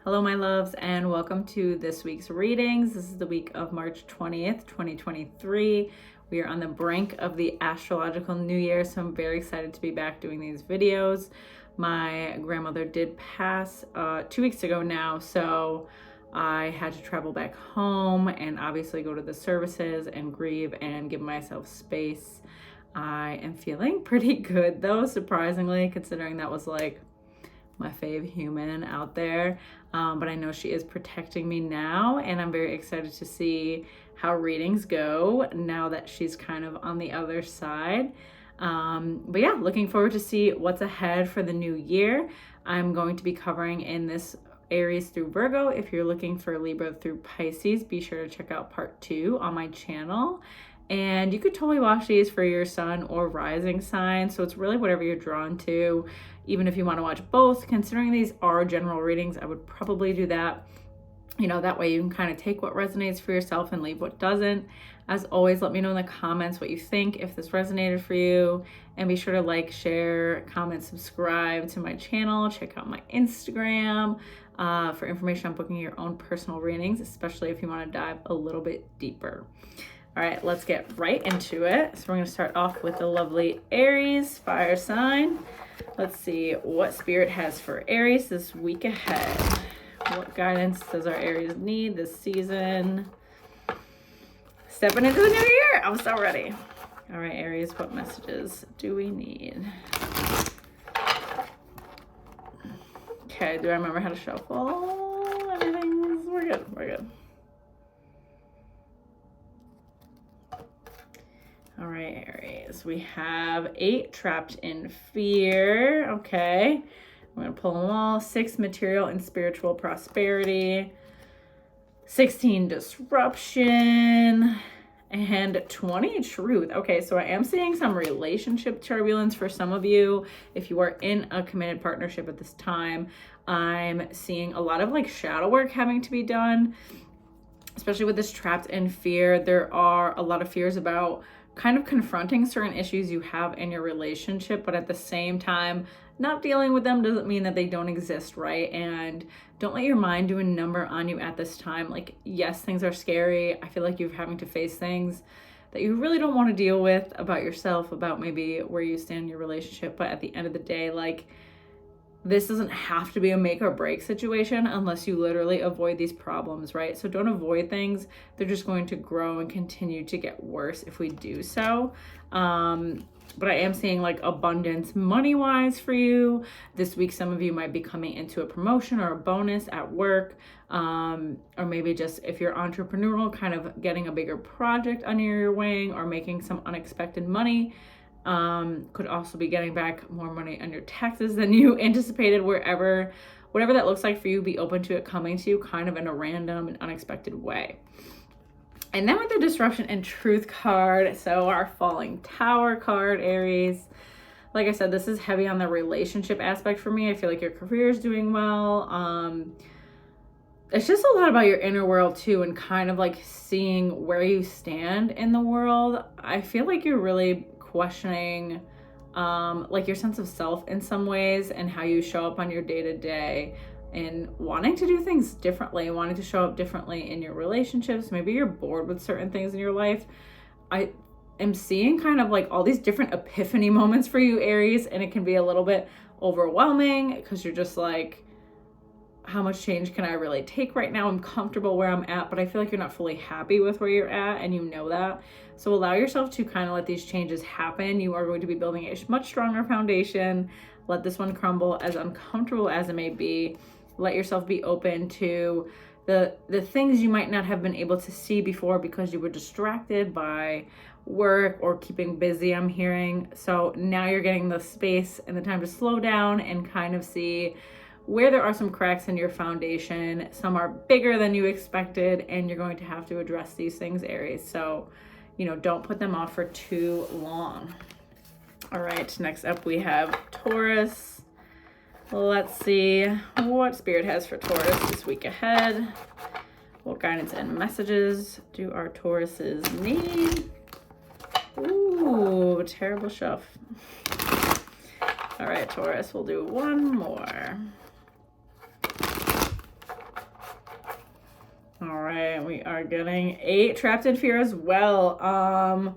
Hello, my loves, and welcome to this week's readings. This is the week of March 20th, 2023. We are on the brink of the astrological new year, so I'm very excited to be back doing these videos. My grandmother did pass 2 weeks ago now, so I had to travel back home and obviously go to the services and grieve and give myself space. I am feeling pretty good though, surprisingly, considering that was like my fave human out there. But I know she is protecting me now, and I'm very excited to see how readings go now that she's kind of on the other side. But yeah, looking forward to see what's ahead for the new year. I'm going to be covering in this Aries through Virgo. If you're looking for Libra through Pisces, be sure to check out part 2 on my channel. And you could totally watch these for your sun or rising sign. So it's really whatever you're drawn to. Even if you want to watch both, considering these are general readings, I would probably do that. You know, that way you can kind of take what resonates for yourself and leave what doesn't. As always, let me know in the comments what you think, if this resonated for you. And be sure to like, share, comment, subscribe to my channel. Check out my Instagram for information on booking your own personal readings, especially if you want to dive a little bit deeper. All right, let's get right into it. So we're going to start off with the lovely Aries fire sign. Let's see what Spirit has for Aries this week ahead. What guidance does our Aries need this season? Stepping into the new year. I'm so ready. All right, Aries, what messages do we need? Okay, do I remember how to shuffle? Everything's, we're good. All right, Aries, we have 8 trapped in fear. Okay, I'm gonna pull them all. 6 material and spiritual prosperity, 16 disruption, and 20 truth. Okay, so I am seeing some relationship turbulence for some of you. If you are in a committed partnership at this time, I'm seeing a lot of like shadow work having to be done, especially with this trapped in fear. There are a lot of fears about kind of confronting certain issues you have in your relationship, but at the same time, not dealing with them doesn't mean that they don't exist, right? And don't let your mind do a number on you at this time. Like, yes, things are scary. I feel like you're having to face things that you really don't want to deal with about yourself, about maybe where you stand in your relationship. But at the end of the day, like, this doesn't have to be a make or break situation unless you literally avoid these problems, right? So don't avoid things. They're just going to grow and continue to get worse if we do so. But I am seeing like abundance money-wise for you. This week, some of you might be coming into a promotion or a bonus at work. Or maybe just if you're entrepreneurial, kind of getting a bigger project under your wing or making some unexpected money. Could also be getting back more money on your taxes than you anticipated. Whatever that looks like for you, be open to it coming to you kind of in a random and unexpected way. And then with the disruption and truth card, so our falling tower card, Aries, like I said, this is heavy on the relationship aspect for me. I feel like your career is doing well. It's just a lot about your inner world too, and kind of like seeing where you stand in the world. I feel like you're really questioning like your sense of self in some ways and how you show up on your day-to-day, and wanting to do things differently, wanting to show up differently in your relationships. Maybe you're bored with certain things in your life. I am seeing kind of like all these different epiphany moments for you, Aries, and it can be a little bit overwhelming because you're just like, how much change can I really take right now? I'm comfortable where I'm at, but I feel like you're not fully happy with where you're at, and you know that. So allow yourself to kind of let these changes happen. You are going to be building a much stronger foundation. Let this one crumble, as uncomfortable as it may be. Let yourself be open to the things you might not have been able to see before because you were distracted by work or keeping busy, I'm hearing. So now you're getting the space and the time to slow down and kind of see where there are some cracks in your foundation. Some are bigger than you expected, and you're going to have to address these things, Aries. So, you know, don't put them off for too long. All right, next up we have Taurus. Let's see what Spirit has for Taurus this week ahead. What guidance and messages do our Tauruses need? Ooh, terrible shuff. All right, Taurus, we'll do one more. All right, we are getting 8 trapped in fear as well. All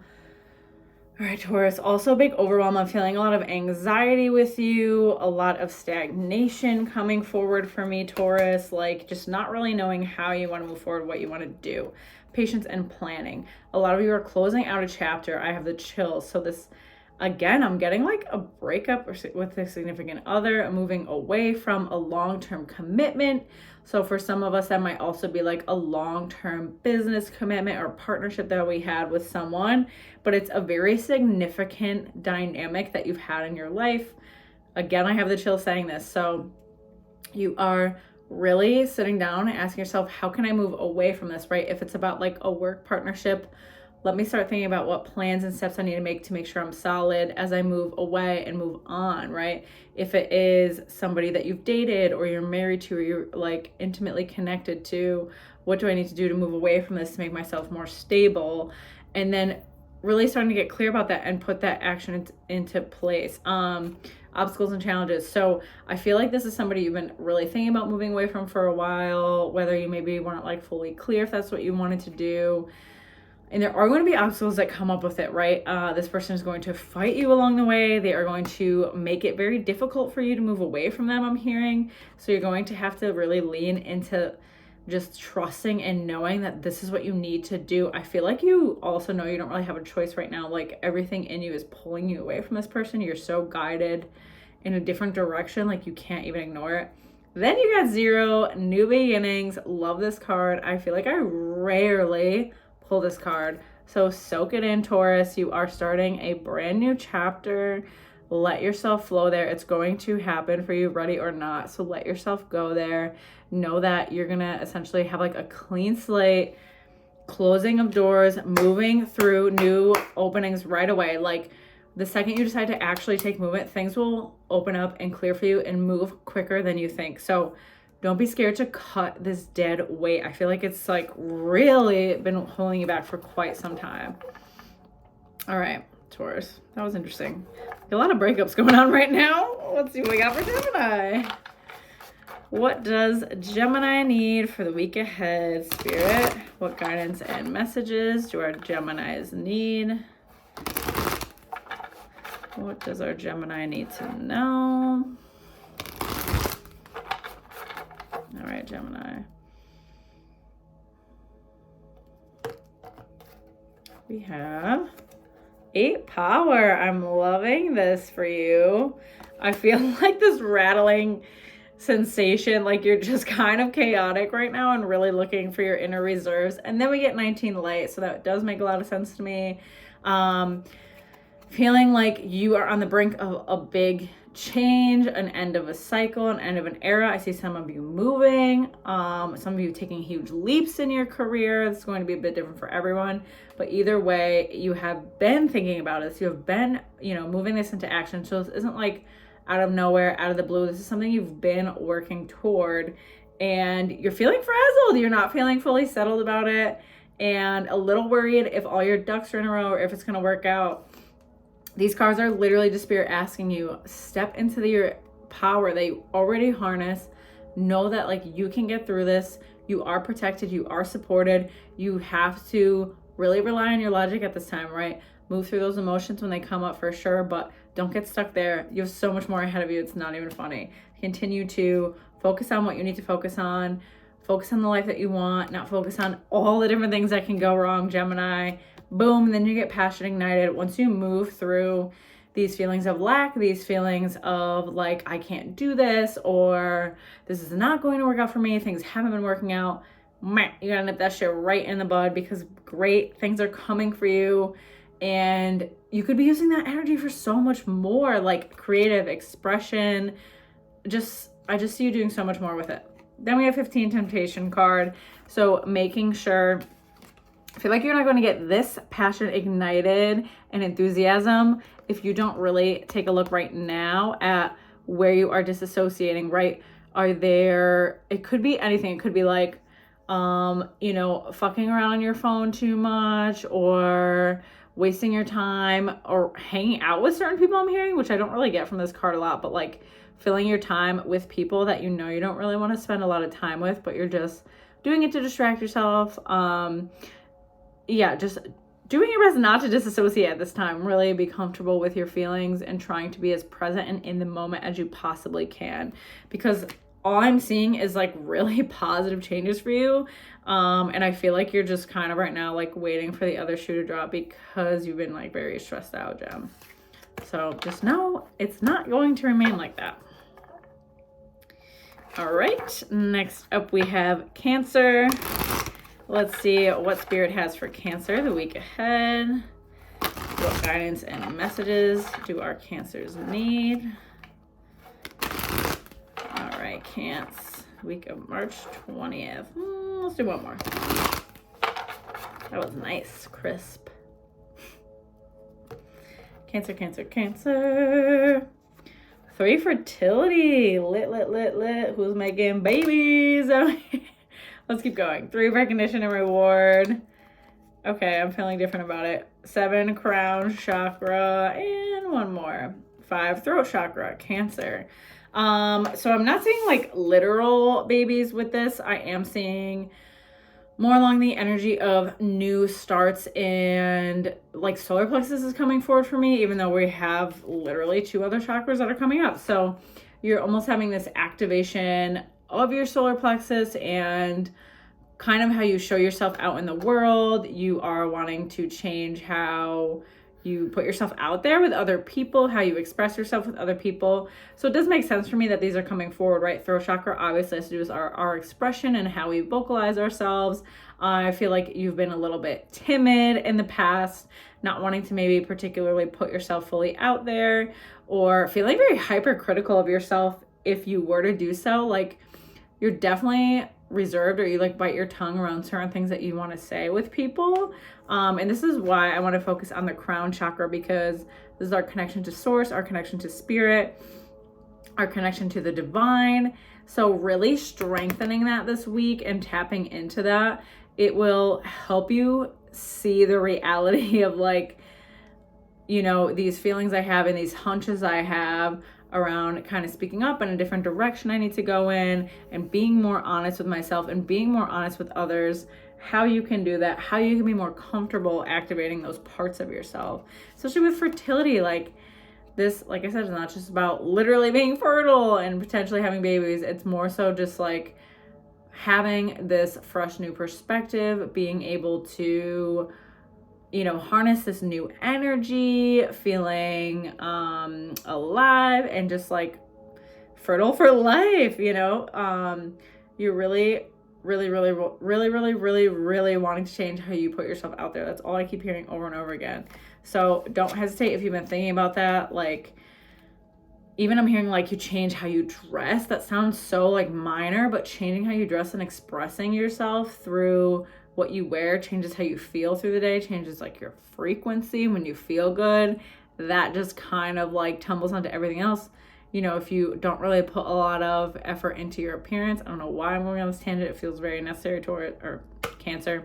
right, Taurus, also big overwhelm. I'm feeling a lot of anxiety with you, a lot of stagnation coming forward for me, Taurus, like just not really knowing how you want to move forward, what you want to do. Patience and planning. A lot of you are closing out a chapter. I have the chills. So this, again, I'm getting like a breakup with a significant other, moving away from a long-term commitment. So for some of us, that might also be like a long-term business commitment or partnership that we had with someone, but it's a very significant dynamic that you've had in your life. Again, I have the chill saying this. So you are really sitting down and asking yourself, how can I move away from this, right? If it's about like a work partnership, let me start thinking about what plans and steps I need to make sure I'm solid as I move away and move on, right? If it is somebody that you've dated or you're married to or you're like intimately connected to, what do I need to do to move away from this to make myself more stable? And then really starting to get clear about that and put that action into place. Obstacles and challenges. So I feel like this is somebody you've been really thinking about moving away from for a while, whether you maybe weren't like fully clear if that's what you wanted to do. And there are going to be obstacles that come up with it, right? This person is going to fight you along the way. They are going to make it very difficult for you to move away from them, I'm hearing. So you're going to have to really lean into just trusting and knowing that this is what you need to do. I feel like you also know you don't really have a choice right now. Like everything in you is pulling you away from this person. You're so guided in a different direction, like you can't even ignore it. Then you got 0, new beginnings. Love this card. I feel like I rarely pull this card. So soak it in, Taurus. You are starting a brand new chapter. Let yourself flow there. It's going to happen for you, ready or not. So let yourself go there. Know that you're going to essentially have like a clean slate, closing of doors, moving through new openings right away. Like the second you decide to actually take movement, things will open up and clear for you and move quicker than you think. So don't be scared to cut this dead weight. I feel like it's like really been holding you back for quite some time. All right, Taurus, that was interesting. A lot of breakups going on right now. Let's see what we got for Gemini. What does Gemini need for the week ahead, Spirit? What guidance and messages do our Geminis need? What does our Gemini need to know? All right, Gemini. We have 8 power. I'm loving this for you. I feel like this rattling sensation, like you're just kind of chaotic right now and really looking for your inner reserves. And then we get 19 light, so that does make a lot of sense to me. Feeling like you are on the brink of a big change, an end of a cycle, an end of an era. I see some of you moving, some of you taking huge leaps in your career. It's going to be a bit different for everyone, but either way, you have been thinking about this. You have been, moving this into action. So this isn't like out of nowhere, out of the blue. This is something you've been working toward, and you're feeling frazzled. You're not feeling fully settled about it, and a little worried if all your ducks are in a row or if it's going to work out. These cards are literally just Spirit asking you, step into your power that you already harness. Know that like you can get through this. You are protected. You are supported. You have to really rely on your logic at this time, right? Move through those emotions when they come up for sure, but don't get stuck there. You have so much more ahead of you. It's not even funny. Continue to focus on what you need to focus on. Focus on the life that you want, not focus on all the different things that can go wrong, Gemini. Boom, and then you get passion ignited. Once you move through these feelings of lack, these feelings of like, I can't do this, or this is not going to work out for me, things haven't been working out, you gotta nip that shit right in the bud, because great things are coming for you. And you could be using that energy for so much more, like creative expression. I just see you doing so much more with it. Then we have 15 temptation card. So making sure, I feel like you're not going to get this passion ignited and enthusiasm if you don't really take a look right now at where you are disassociating, right? It could be anything. It could be like, fucking around on your phone too much, or wasting your time, or hanging out with certain people, I'm hearing, which I don't really get from this card a lot, but like filling your time with people that you don't really want to spend a lot of time with, but you're just doing it to distract yourself. Yeah, just doing your best not to disassociate at this time. Really be comfortable with your feelings and trying to be as present and in the moment as you possibly can, because all I'm seeing is like really positive changes for you. And I feel like you're just kind of right now like waiting for the other shoe to drop because you've been like very stressed out, Gem. So just know it's not going to remain like that. All right, next up we have Cancer. Let's see what Spirit has for Cancer the week ahead. What guidance and messages do our Cancers need? All right, Cancer, week of March 20th. Let's do one more. That was nice, crisp. Cancer, Cancer, Cancer. 3 fertility. Lit. Who's making babies? Let's keep going. 3 recognition and reward. Okay, I'm feeling different about it. 7 crown chakra and 1 more. 5 throat chakra, Cancer. So I'm not seeing like literal babies with this. I am seeing more along the energy of new starts, and like solar plexus is coming forward for me, even though we have literally 2 other chakras that are coming up. So you're almost having this activation of your solar plexus and kind of how you show yourself out in the world. You are wanting to change how you put yourself out there with other people, how you express yourself with other people. So it does make sense for me that these are coming forward, right? Throat chakra obviously has to do with our expression and how we vocalize ourselves. I feel like you've been a little bit timid in the past, not wanting to maybe particularly put yourself fully out there, or feeling very hypercritical of yourself if you were to do so. Like you're definitely reserved, or you like bite your tongue around certain things that you want to say with people. And this is why I want to focus on the crown chakra, because this is our connection to source, our connection to spirit, our connection to the divine. So really strengthening that this week and tapping into that, it will help you see the reality of like, you know, these feelings I have and these hunches I have around kind of speaking up in a different direction I need to go in, and being more honest with myself and being more honest with others, how you can do that, how you can be more comfortable activating those parts of yourself. Especially with fertility, like this, like I said, is not just about literally being fertile and potentially having babies. It's more so just like having this fresh new perspective, being able to, you know, harness this new energy, feeling alive and just like fertile for life, you know. You're really wanting to change how you put yourself out there. That's all I keep hearing over and over again. So don't hesitate if you've been thinking about that. Like, even I'm hearing like you change how you dress. That sounds so like minor, but changing how you dress and expressing yourself through what you wear changes how you feel through the day, changes like your frequency when you feel good. That just kind of like tumbles onto everything else. You know, if you don't really put a lot of effort into your appearance, I don't know why I'm going on this tangent, it feels very necessary toward, or Cancer.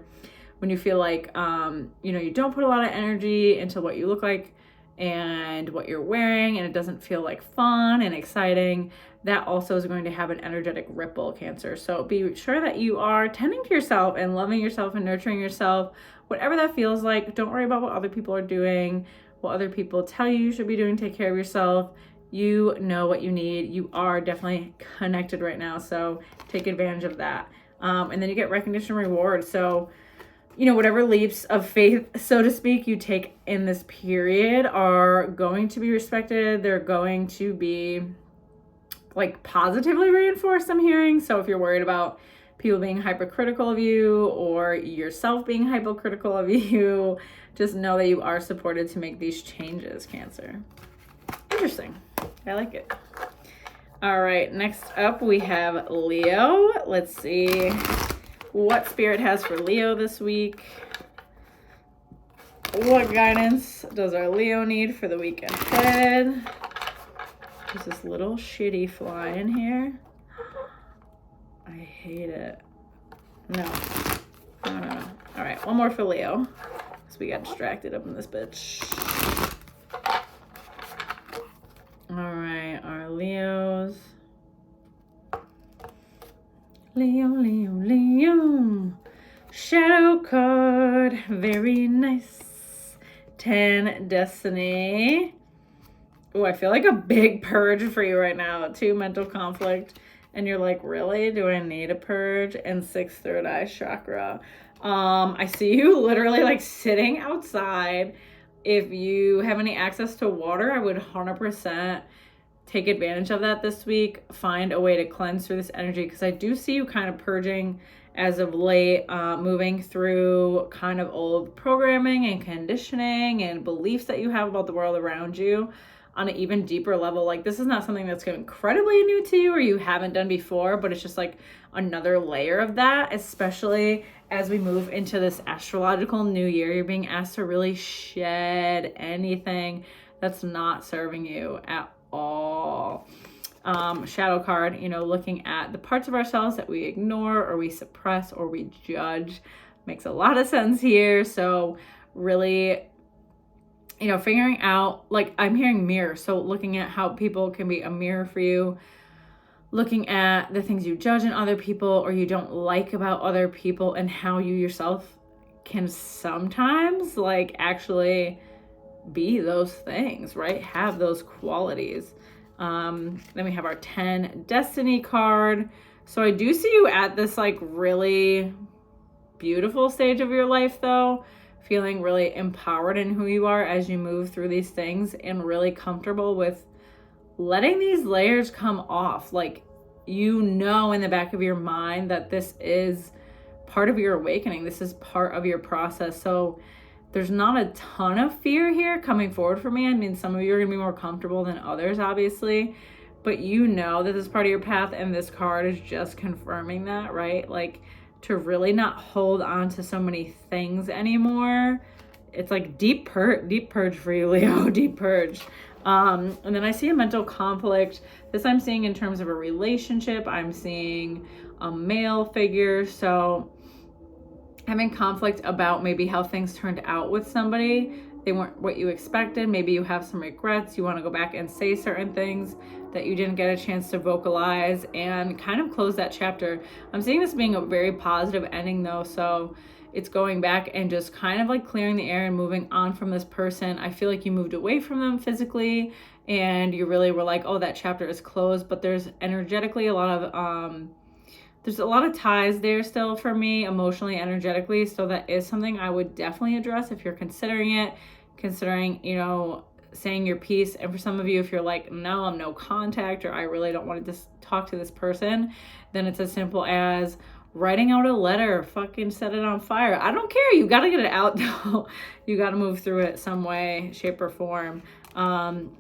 When you feel like, you know, you don't put a lot of energy into what you look like and what you're wearing, and it doesn't feel like fun and exciting, that also is going to have an energetic ripple, Cancer. So be sure that you are tending to yourself and loving yourself and nurturing yourself, whatever that feels like. Don't worry about what other people are doing, what other people tell you should be doing. Take care of yourself. You know what you need. You are definitely connected right now, so take advantage of that. And then you get recognition reward. So, you know, whatever leaps of faith, so to speak, you take in this period are going to be respected. They're going to be like positively reinforced, I'm hearing. So if you're worried about people being hypercritical of you or yourself being hypercritical of you, just know that you are supported to make these changes, Cancer. Interesting. I like it. All right, next up we have Leo. Let's see what Spirit has for Leo this week. What guidance does our Leo need for the week ahead? There's this little shitty fly in here. I hate it. No. All right, one more for Leo, because we got distracted up in this bitch. All right, our Leos. Leo, Leo, Leo. Shadow card. Very nice. 10 Destiny. Oh, I feel like a big purge for you right now. 2 mental conflict. And you're like, really? Do I need a purge? And 6 third eye chakra. I see you literally like sitting outside. If you have any access to water, I would 100% take advantage of that this week. Find a way to cleanse through this energy, because I do see you kind of purging as of late, moving through kind of old programming and conditioning and beliefs that you have about the world around you on an even deeper level. Like, this is not something that's incredibly new to you or you haven't done before, but it's just like another layer of that, especially as we move into this astrological new year. You're being asked to really shed anything that's not serving you at all. Shadow card, you know, looking at the parts of ourselves that we ignore or we suppress or we judge, makes a lot of sense here. So really, you know, figuring out, like, I'm hearing mirror. So looking at how people can be a mirror for you, looking at the things you judge in other people or you don't like about other people, and how you yourself can sometimes like actually be those things, right? Have those qualities. Then we have our 10 Destiny card. So I do see you at this like really beautiful stage of your life though, feeling really empowered in who you are as you move through these things, and really comfortable with letting these layers come off. Like, you know, in the back of your mind that this is part of your awakening. This is part of your process. So there's not a ton of fear here coming forward for me. I mean, some of you are going to be more comfortable than others, obviously, but you know that this is part of your path, and this card is just confirming that, right? Like, to really not hold on to so many things anymore. It's like deep purge for you, Leo. Deep purge. And then I see a mental conflict. This I'm seeing in terms of a relationship. I'm seeing a male figure. So having conflict about maybe how things turned out with somebody. They weren't what you expected. Maybe you have some regrets. You want to go back and say certain things that you didn't get a chance to vocalize and kind of close that chapter. I'm seeing this being a very positive ending though. So it's going back and just kind of like clearing the air and moving on from this person. I feel like you moved away from them physically and you really were like, oh, that chapter is closed, but there's energetically a lot of, there's a lot of ties there still for me, emotionally, energetically. So that is something I would definitely address if you're considering it, you know, saying your piece. And for some of you, if you're like, no, I'm no contact, or I really don't want to just talk to this person, then it's as simple as writing out a letter, fucking set it on fire. I don't care. You got to get it out though. You got to move through it some way, shape or form.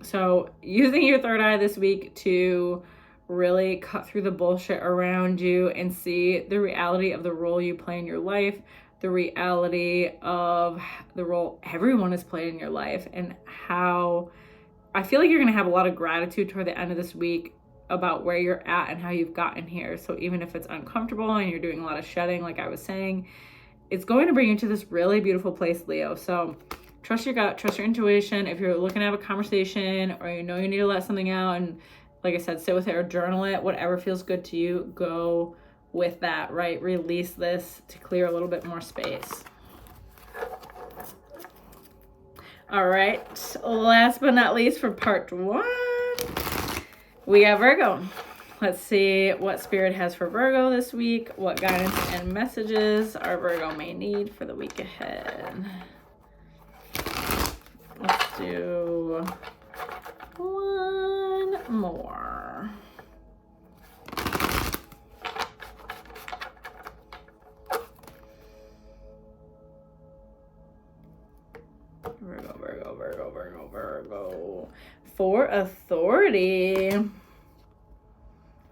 So using your third eye this week to really cut through the bullshit around you and see the reality of the role you play in your life, the reality of the role everyone has played in your life, and how I feel like you're going to have a lot of gratitude toward the end of this week about where you're at and how you've gotten here. So even if it's uncomfortable and you're doing a lot of shedding, like I was saying, it's going to bring you to this really beautiful place, Leo. So trust your gut, trust your intuition. If you're looking to have a conversation or you know you need to let something out, and like I said, sit with it or journal it, whatever feels good to you, go with that, right? Release this to clear a little bit more space. All right, last but not least for part 1, we got Virgo. Let's see what Spirit has for Virgo this week, what guidance and messages our Virgo may need for the week ahead. Let's do one more. Virgo. For authority.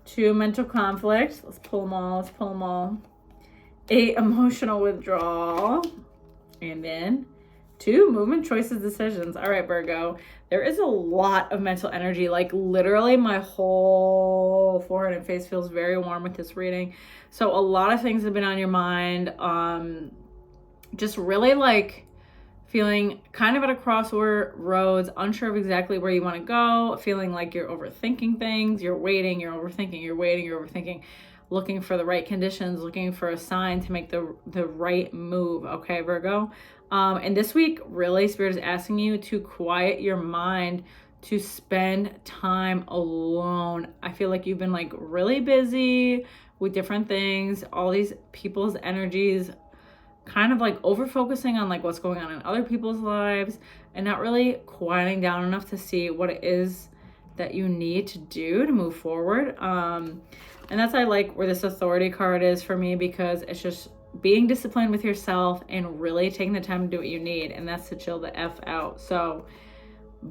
2 mental conflict. Let's pull them all. 8 emotional withdrawal. And then 2 movement, choices, decisions. All right, Virgo. There is a lot of mental energy. Like literally my whole forehead and face feels very warm with this reading. So a lot of things have been on your mind. Just really like feeling kind of at a crossroads, unsure of exactly where you want to go, feeling like you're overthinking things, you're waiting, you're overthinking. looking for the right conditions, looking for a sign to make the right move. Okay, Virgo. And this week, really, Spirit is asking you to quiet your mind, to spend time alone. I feel like you've been like really busy with different things, all these people's energies, kind of like over focusing on like what's going on in other people's lives and not really quieting down enough to see what it is that you need to do to move forward. And that's I like where this authority card is for me, because it's just being disciplined with yourself and really taking the time to do what you need, and that's to chill the F out. So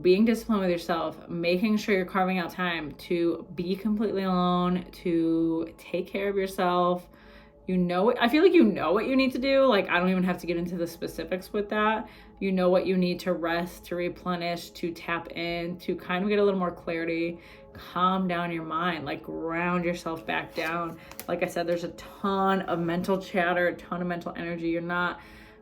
being disciplined with yourself, making sure you're carving out time to be completely alone, to take care of yourself. You know, I feel like you know what you need to do. Like, I don't even have to get into the specifics with that. You know what you need to rest, to replenish, to tap in, to kind of get a little more clarity, calm down your mind, like ground yourself back down. Like I said, there's a ton of mental chatter, a ton of mental energy. You're not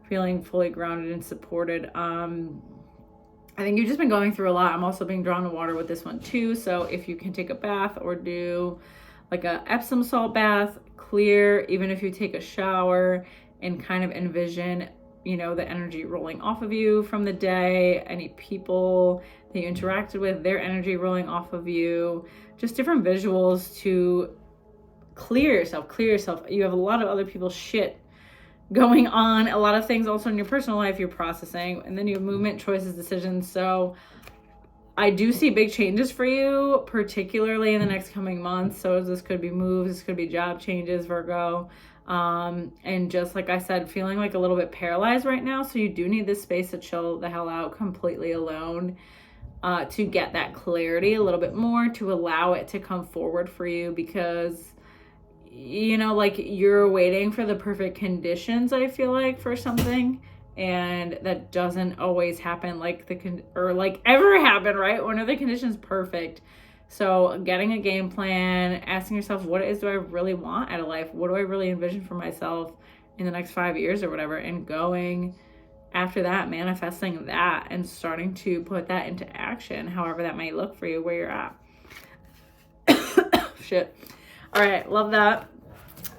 feeling fully grounded and supported. I think you've just been going through a lot. I'm also being drawn to water with this one too. So if you can take a bath or do like a Epsom salt bath, clear, even if you take a shower and kind of envision, you know, the energy rolling off of you from the day, any people that you interacted with, their energy rolling off of you, just different visuals to clear yourself. You have a lot of other people's shit going on, a lot of things also in your personal life you're processing, and then you have movement, choices, decisions. So I do see big changes for you, particularly in the next coming months. So this could be moves, this could be job changes, Virgo. And just like I said, feeling like a little bit paralyzed right now. So you do need this space to chill the hell out completely alone, to get that clarity a little bit more, to allow it to come forward for you, because you know, like you're waiting for the perfect conditions, I feel like, for something, and that doesn't always happen like or like ever happen, right? When are the conditions perfect? So getting a game plan, asking yourself, what do I really want out of life? What do I really envision for myself in the next 5 years or whatever? And going after that, manifesting that and starting to put that into action, however that may look for you, where you're at. Shit. All right, love that.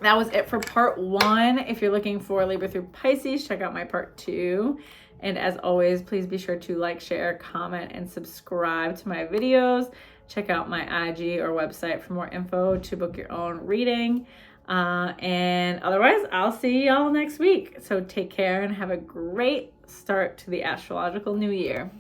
That was it for part 1. If you're looking for Libra through Pisces, check out my part 2. And as always, please be sure to like, share, comment, and subscribe to my videos. Check out my IG or website for more info to book your own reading. And otherwise, I'll see y'all next week. So take care and have a great start to the astrological new year.